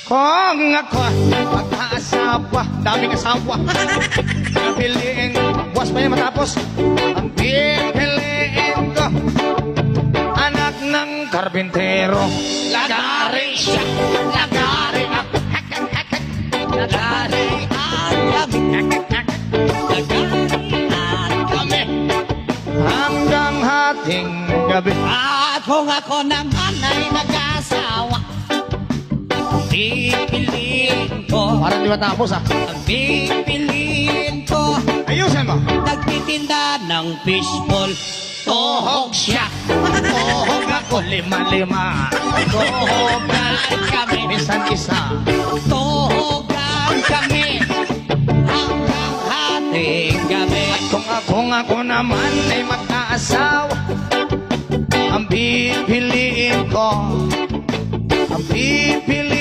Kung ako mag-aasawa, daming asawa, pipiliin, buwas pa niya matapos. Ang pipiliin ko, anak ng karbintero. Lagari siya, lagari ako, lagari at kami, lagari at kami, hanggang hating gabi. At kung ako naman ay nag-asawa, pipiliin ko, Parang di matapos ah. ang pipiliin ko, Ayusin mo. nagtitinda ng fishball. Tohog siya, Tohog ako, lima-lima. tohogan kami, Minsan isa. tohogan kami, hanggang hating gabi. Kung ako naman ay mag-aasawa, ang pipiliin ko, ang pipiliin